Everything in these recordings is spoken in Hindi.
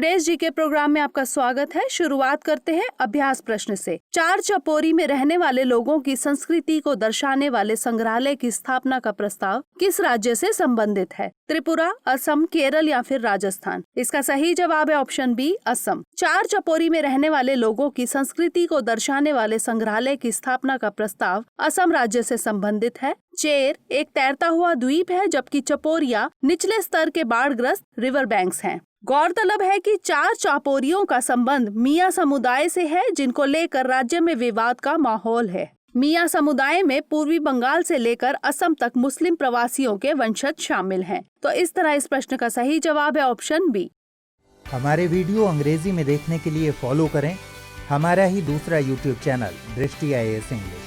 टुडेज जीके प्रोग्राम में आपका स्वागत है। शुरुआत करते हैं अभ्यास प्रश्न से। चार चपोरी में रहने वाले लोगों की संस्कृति को दर्शाने वाले संग्रहालय की स्थापना का प्रस्ताव किस राज्य से संबंधित है? त्रिपुरा, असम, केरल या फिर राजस्थान? इसका सही जवाब है ऑप्शन बी, असम। चार चपोरी में रहने वाले लोगों की संस्कृति को दर्शाने वाले संग्रहालय की स्थापना का प्रस्ताव असम राज्य से संबंधित है। चेर एक तैरता हुआ द्वीप है, जबकि चपोरिया निचले स्तर के बाढ़ग्रस्त रिवर बैंक्स हैं। गौरतलब है कि चार चापोरियों का संबंध मियाँ समुदाय से है, जिनको लेकर राज्य में विवाद का माहौल है। मियाँ समुदाय में पूर्वी बंगाल से लेकर असम तक मुस्लिम प्रवासियों के वंशज शामिल हैं। तो इस तरह इस प्रश्न का सही जवाब है ऑप्शन बी। हमारे वीडियो अंग्रेजी में देखने के लिए फॉलो करें हमारा ही दूसरा यूट्यूब चैनल दृष्टि IAS इंग्लिश।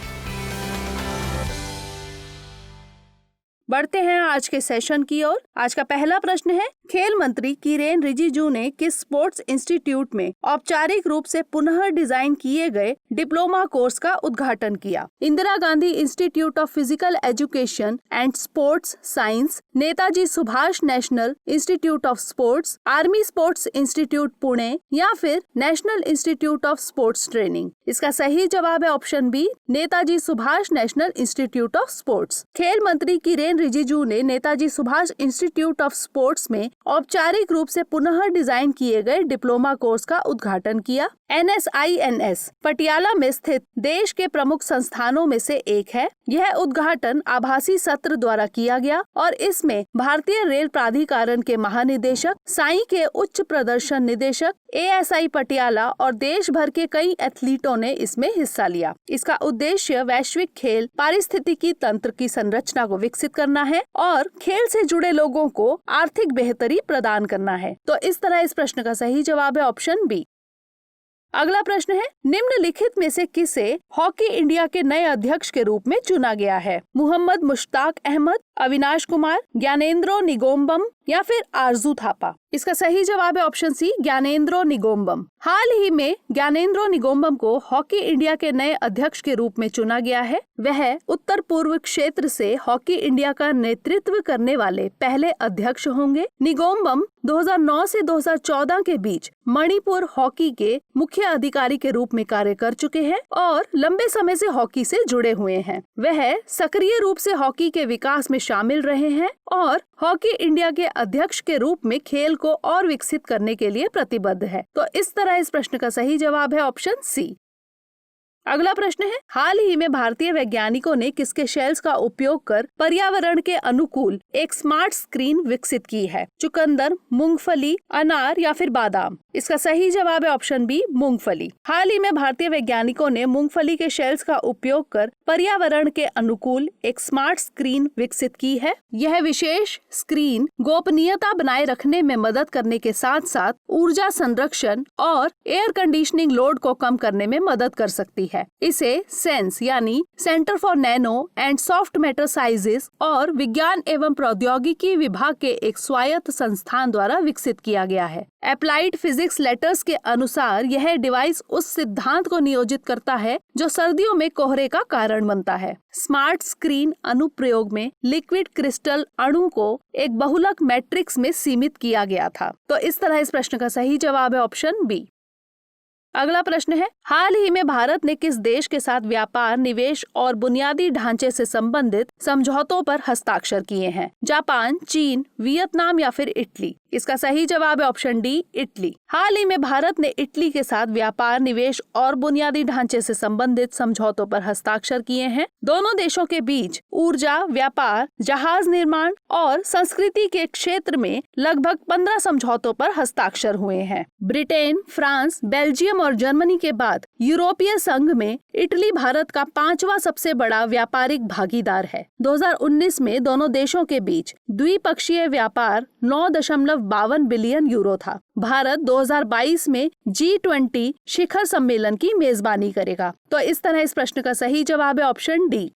बढ़ते हैं आज के सेशन की ओर। आज का पहला प्रश्न है, खेल मंत्री किरेन रिजिजू ने किस स्पोर्ट्स इंस्टीट्यूट में औपचारिक रूप से पुनः डिजाइन किए गए डिप्लोमा कोर्स का उद्घाटन किया? Indira Gandhi Institute of Physical Education and Sports Science, Netaji Subhash National Institute of Sports, Army Sports Institute Pune या फिर National Institute of Sports Training? इसका सही जवाब है option B, Netaji Subhash National Institute of Sports. खेल मंत्री किरेन रिजिजू ने Netaji Subhash Institute of Sports में औपचारिक रूप से पुनः डिजाइन किए गए डिप्लोमा कोर्स का उद्घाटन किया। NSINS पटियाला में स्थित देश के प्रमुख संस्थानों में से एक है। यह उद्घाटन आभासी सत्र द्वारा किया गया और इसमें भारतीय रेल प्राधिकरण के महानिदेशक, साई के उच्च प्रदर्शन निदेशक, ASI पटियाला और देश भर के कई एथलीटों ने इसमें हिस्सा लिया। इसका उद्देश्य वैश्विक खेल पारिस्थितिकी तंत्र की संरचना को विकसित करना है और खेल से जुड़े लोगों को आर्थिक बेहतरी प्रदान करना है। तो इस तरह इस प्रश्न का सही जवाब है ऑप्शन बी। अगला प्रश्न है, निम्नलिखित में से किसे हॉकी इंडिया के नए अध्यक्ष के रूप में चुना गया है? मोहम्मद मुश्ताक अहमद, अविनाश कुमार, ज्ञानेंद्रो निगोम्बम या फिर आरजू थापा? इसका सही जवाब है ऑप्शन सी, ज्ञानेंद्रो निगोम्बम। हाल ही में ज्ञानेंद्रो निगोम्बम को हॉकी इंडिया के नए अध्यक्ष के रूप में चुना गया है। वह उत्तर पूर्व क्षेत्र से हॉकी इंडिया का नेतृत्व करने वाले पहले अध्यक्ष होंगे। निगोम्बम 2009 से 2014 के बीच मणिपुर हॉकी के मुख्य अधिकारी के रूप में कार्य कर चुके हैं और लंबे समय से हॉकी से जुड़े हुए हैं। वह सक्रिय रूप से हॉकी के विकास में शामिल रहे हैं और हॉकी इंडिया के अध्यक्ष के रूप में खेल को और विकसित करने के लिए प्रतिबद्ध है। तो इस तरह इस प्रश्न का सही जवाब है ऑप्शन सी। अगला प्रश्न है, हाल ही में भारतीय वैज्ञानिकों ने किसके शेल्स का उपयोग कर पर्यावरण के अनुकूल एक स्मार्ट स्क्रीन विकसित की है? चुकंदर, मूंगफली, अनार या फिर बादाम? इसका सही जवाब है ऑप्शन बी, मूंगफली। हाल ही में भारतीय वैज्ञानिकों ने मूंगफली के शेल्स का उपयोग कर पर्यावरण के अनुकूल एक स्मार्ट स्क्रीन विकसित की है। यह विशेष स्क्रीन गोपनीयता बनाए रखने में मदद करने के साथ साथ ऊर्जा संरक्षण और एयर कंडीशनिंग लोड को कम करने में मदद कर सकती है। इसे सेंस यानी centre for nano and soft matter sizes और विज्ञान एवं प्रौद्योगिकी विभाग के एक स्वायत्त संस्थान द्वारा विकसित किया गया है। अप्लाइड फिजिक्स लेटर्स के अनुसार यह डिवाइस उस सिद्धांत को नियोजित करता है जो सर्दियों में कोहरे का कारण बनता है। स्मार्ट स्क्रीन अनुप्रयोग में लिक्विड क्रिस्टल अणु को एक बहुलक मैट्रिक्स में सीमित किया गया था। तो इस तरह इस प्रश्न का सही जवाब है ऑप्शन बी। अगला प्रश्न है, हाल ही में भारत ने किस देश के साथ व्यापार, निवेश और बुनियादी ढांचे से संबंधित समझौतों पर हस्ताक्षर किए हैं? जापान, चीन, वियतनाम या फिर इटली? इसका सही जवाब है ऑप्शन डी, इटली। हाल ही में भारत ने इटली के साथ व्यापार, निवेश और बुनियादी ढांचे से संबंधित समझौतों पर हस्ताक्षर किए हैं। दोनों देशों के बीच ऊर्जा, व्यापार, जहाज निर्माण और संस्कृति के क्षेत्र में लगभग 15 समझौतों पर हस्ताक्षर हुए हैं। ब्रिटेन, फ्रांस, बेल्जियम और जर्मनी के बाद यूरोपीय संघ में इटली भारत का 5वां सबसे बड़ा व्यापारिक भागीदार है। 2019 में दोनों देशों के बीच द्विपक्षीय व्यापार 9.52 बिलियन यूरो था। भारत 2022 में G20 शिखर सम्मेलन की मेजबानी करेगा। तो इस तरह इस प्रश्न का सही जवाब है ऑप्शन डी।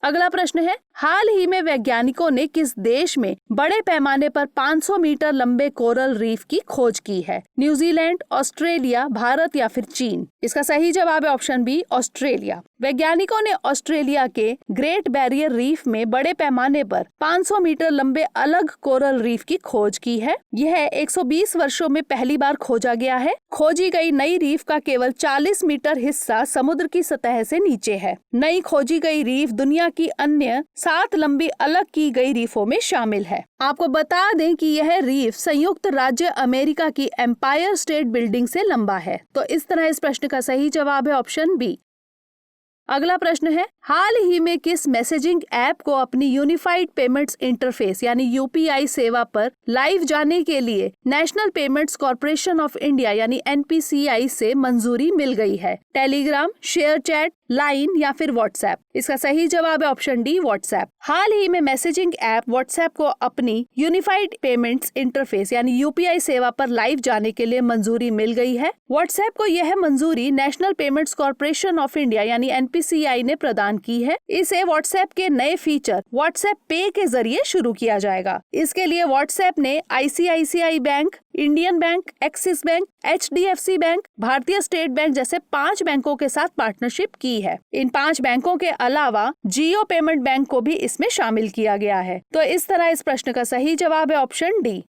अगला प्रश्न है, हाल ही में वैज्ञानिकों ने किस देश में बड़े पैमाने पर 500 मीटर लंबे कोरल रीफ की खोज की है? न्यूजीलैंड, ऑस्ट्रेलिया, भारत या फिर चीन? इसका सही जवाब है ऑप्शन बी, ऑस्ट्रेलिया। वैज्ञानिकों ने ऑस्ट्रेलिया के ग्रेट बैरियर रीफ में बड़े पैमाने पर 500 मीटर लंबे अलग कोरल रीफ की खोज की है। यह 120 वर्षों में पहली बार खोजा गया है। खोजी गई नई रीफ का केवल 40 मीटर हिस्सा समुद्र की सतह से नीचे है। नई खोजी गई रीफ दुनिया की अन्य 7 लंबी अलग की गई रीफों में शामिल है। आपको बता दें कि यह रीफ संयुक्त राज्य अमेरिका की एम्पायर स्टेट बिल्डिंग से लंबा है। तो इस तरह इस प्रश्न का सही जवाब है ऑप्शन बी। अगला प्रश्न है, हाल ही में किस मैसेजिंग ऐप को अपनी यूनिफाइड पेमेंट्स इंटरफेस यानी यूपीआई सेवा पर लाइव जाने के लिए national payments corporation of India यानी एनपीसीआई से मंजूरी मिल गई है? टेलीग्राम, शेयर चैट, लाइन या फिर व्हाट्सएप? इसका सही जवाब है ऑप्शन डी, व्हाट्सएप। हाल ही में मैसेजिंग ऐप व्हाट्सएप को अपनी यूनिफाइड पेमेंट्स इंटरफेस यानी यूपीआई सेवा पर लाइव जाने के लिए मंजूरी मिल गई है। व्हाट्सएप को यह मंजूरी national payments corporation of India यानी एनपीसीआई ने प्रदान की है। इसे व्हाट्सएप के नए फीचर व्हाट्सएप पे के जरिए शुरू किया जाएगा। इसके लिए व्हाट्सएप ने ICICI bank, Indian bank, axis bank, HDFC bank, भारतीय स्टेट बैंक जैसे 5 बैंकों के साथ पार्टनरशिप की है। इन 5 बैंकों के अलावा जियो पेमेंट बैंक को भी इसमें शामिल किया गया है। तो इस तरह इस प्रश्न का सही जवाब है ऑप्शन डी।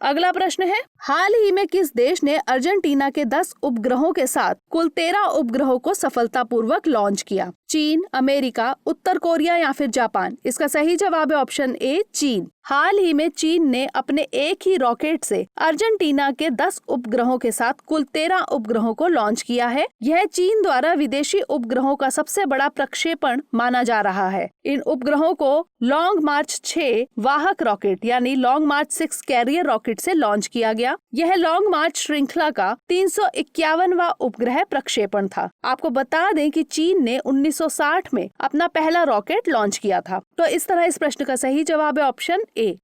अगला प्रश्न है, हाल ही में किस देश ने अर्जेंटीना के 10 उपग्रहों के साथ कुल 13 उपग्रहों को सफलतापूर्वक लॉन्च किया? चीन, अमेरिका, उत्तर कोरिया या फिर जापान? इसका सही जवाब है ऑप्शन ए, चीन। हाल ही में चीन ने अपने एक ही रॉकेट से अर्जेंटीना के 10 उपग्रहों के साथ कुल 13 उपग्रहों को लॉन्च किया है। यह चीन द्वारा विदेशी उपग्रहों का सबसे बड़ा प्रक्षेपण माना जा रहा है। इन उपग्रहों को लॉन्ग मार्च 6 वाहक रॉकेट यानी लॉन्ग मार्च 6 कैरियर रॉकेट से लॉन्च किया गया। यह लॉन्ग मार्च श्रृंखला का 351वां उपग्रह प्रक्षेपण था। आपको बता दें कि चीन ने 1960 में अपना पहला रॉकेट लॉन्च किया था। तो इस तरह इस प्रश्न का सही जवाब है ऑप्शन ए।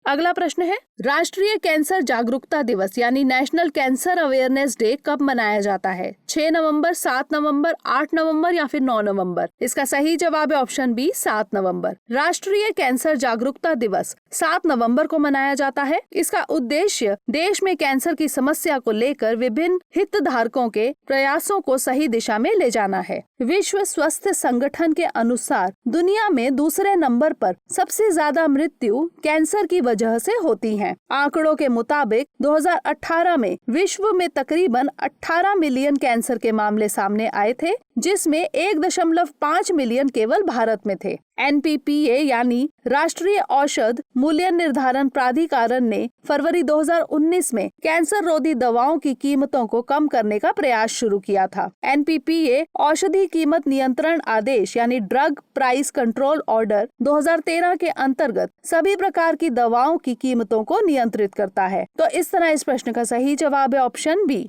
अगला प्रश्न है, राष्ट्रीय कैंसर जागरूकता दिवस यानी नेशनल कैंसर अवेयरनेस डे कब मनाया जाता है? 6 नवंबर, 7 नवंबर, 8 नवंबर या फिर 9 नवंबर? इसका सही जवाब है ऑप्शन बी, 7 नवंबर। राष्ट्रीय कैंसर जागरूकता दिवस 7 नवंबर को मनाया जाता है। इसका उद्देश्य देश में कैंसर की समस्या को लेकर विभिन्न हितधारकों के प्रयासों को सही दिशा में ले जाना है। विश्व स्वास्थ्य संगठन के अनुसार दुनिया में दूसरे नंबर पर सबसे ज्यादा मृत्यु कैंसर की वजह से होती हैं। आंकड़ों के मुताबिक 2018 में विश्व में तकरीबन 18 मिलियन कैंसर के मामले सामने आए थे, जिसमें 1.5 मिलियन केवल भारत में थे। एनपीपीए यानी राष्ट्रीय औषध मूल्य निर्धारण प्राधिकरण ने फरवरी 2019 में कैंसर रोधी दवाओं की कीमतों को कम करने का प्रयास शुरू किया था। एनपीपीए औषधि कीमत नियंत्रण आदेश यानी ड्रग प्राइस कंट्रोल ऑर्डर 2013 के अंतर्गत सभी प्रकार की दवाओं की कीमतों को नियंत्रित करता है। तो इस तरह इस प्रश्न का सही जवाब है ऑप्शन बी।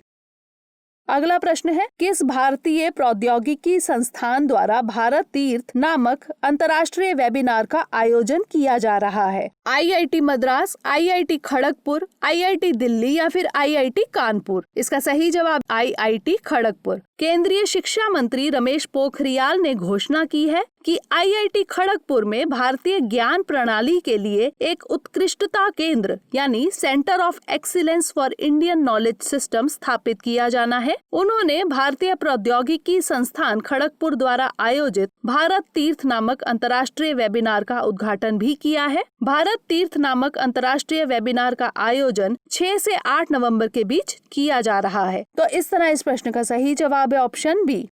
अगला प्रश्न है, किस भारतीय प्रौद्योगिकी संस्थान द्वारा भारत तीर्थ नामक अंतर्राष्ट्रीय वेबिनार का आयोजन किया जा रहा है? IIT Madras, IIT Kharagpur, IIT Delhi या फिर आईआईटी कानपुर? इसका सही जवाब आईआईटी खड़गपुर। केंद्रीय शिक्षा मंत्री रमेश पोखरियाल ने घोषणा की है कि आईआईटी खड़गपुर में भारतीय ज्ञान प्रणाली के लिए एक उत्कृष्टता केंद्र यानी centre of excellence for Indian knowledge system स्थापित किया जाना है। उन्होंने भारतीय प्रौद्योगिकी संस्थान खड़गपुर द्वारा आयोजित भारत तीर्थ नामक अंतर्राष्ट्रीय वेबिनार का उद्घाटन भी किया है। भारत तीर्थ नामक अंतर्राष्ट्रीय वेबिनार का आयोजन 6 से 8 नवंबर के बीच किया जा रहा है। तो इस तरह इस प्रश्न का सही जवाब है ऑप्शन बी।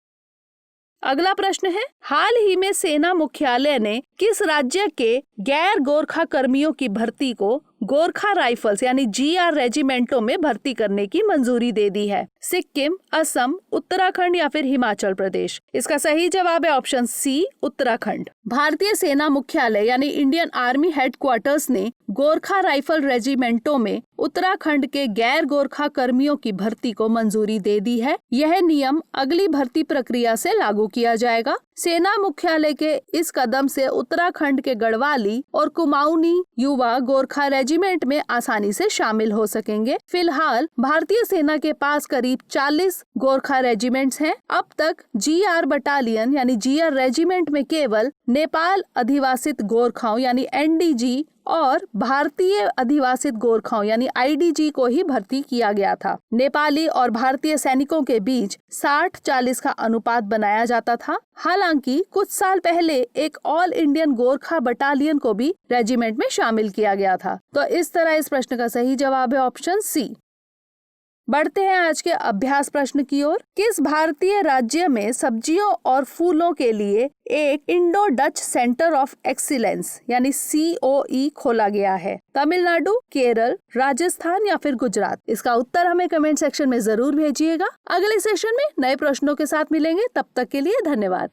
अगला प्रश्न है, हाल ही में सेना मुख्यालय ने किस राज्य के गैर गोरखा कर्मियों की भर्ती को गोरखा राइफल्स यानी जीआर रेजिमेंटों में भर्ती करने की मंजूरी दे दी है? सिक्किम, असम, उत्तराखंड या फिर हिमाचल प्रदेश? इसका सही जवाब है ऑप्शन सी, उत्तराखंड। भारतीय सेना मुख्यालय यानी इंडियन आर्मी हेडक्वार्टर्स ने गोरखा राइफल रेजिमेंटों में उत्तराखंड के गैर गोरखा कर्मियों की भर्ती को मंजूरी दे दी है। यह नियम अगली भर्ती प्रक्रिया से लागू किया जाएगा। सेना मुख्यालय के इस कदम से उत्तराखंड के गढ़वाली और कुमाऊनी युवा गोरखा रेजिमेंट में आसानी से शामिल हो सकेंगे। फिलहाल भारतीय सेना के पास करीब 40 गोरखा रेजिमेंट्स हैं। अब तक GR बटालियन यानी GR रेजिमेंट में केवल नेपाल अधिवासित गोरखाओं यानी NDG और भारतीय अधिवासित गोरखाओं यानी IDG को ही भर्ती किया गया था। नेपाली और भारतीय सैनिकों के बीच 60-40 का अनुपात बनाया जाता था। हालांकि कुछ साल पहले एक ऑल इंडियन गोरखा बटालियन को भी रेजिमेंट में शामिल किया गया था। तो इस तरह इस प्रश्न का सही जवाब है ऑप्शन C। बढ़ते हैं आज के अभ्यास प्रश्न की ओर। किस भारतीय राज्य में सब्जियों और फूलों के लिए एक Indo Dutch centre of excellence यानी COE खोला गया है? तमिलनाडु, केरल, राजस्थान या फिर गुजरात? इसका उत्तर हमें कमेंट सेक्शन में जरूर भेजिएगा। अगले सेशन में नए प्रश्नों के साथ मिलेंगे। तब तक के लिए धन्यवाद।